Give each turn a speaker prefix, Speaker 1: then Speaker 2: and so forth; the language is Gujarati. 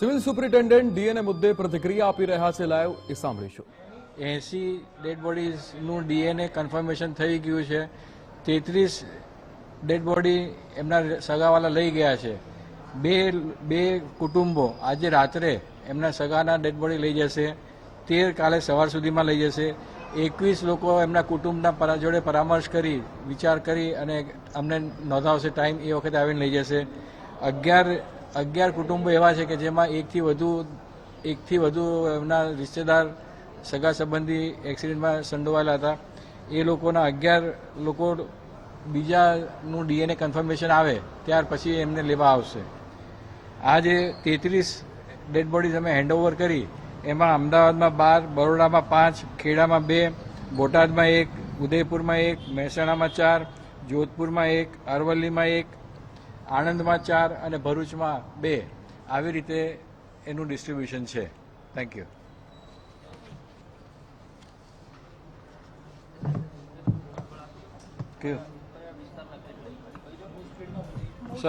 Speaker 1: સિવિલ સુપ્રિન્ટેન્ડન્ટ ડીએનએ મુદ્દે પ્રતિક્રિયા આપી રહ્યા છે. લાઈવ એ સાંભળીશું.
Speaker 2: 80 ડેડ બોડીઝનું ડીએનએ કન્ફર્મેશન થઈ ગયું છે. 33 ડેડ બોડી એમના સગાવાલા લઈ ગયા છે. બે કુટુંબો આજે રાત્રે એમના સગાના ડેડ બોડી લઈ જશે. 13 કાલે સવાર સુધીમાં લઈ જશે. 21 લોકો એમના કુટુંબના જોડે પરામર્શ કરી વિચાર કરી અને અમને નોંધાવશે ટાઈમ એ વખતે આવીને લઈ જશે. 11 કુટુંબો એવા છે કે જેમાં એકથી વધુ એમના રિશ્તેદાર સગા સંબંધી એક્સિડન્ટમાં સંડોવાયેલા હતા. એ લોકોના 11 લોકો બીજાનું ડીએનએ કન્ફર્મેશન આવે ત્યાર પછી એમને લેવા આવશે. આ જે 33 ડેડ બોડીઝ અમે હેન્ડઓવર કરી એમાં અમદાવાદમાં 12, બરોડામાં 5, ખેડામાં 2, બોટાદમાં 1, ઉદયપુરમાં 1, મહેસાણામાં 4, જોધપુરમાં 1, અરવલ્લીમાં 1, આણંદમાં 4 અને ભરૂચમાં 2 આવી રીતે એનું ડિસ્ટ્રીબ્યુશન છે. Thank you.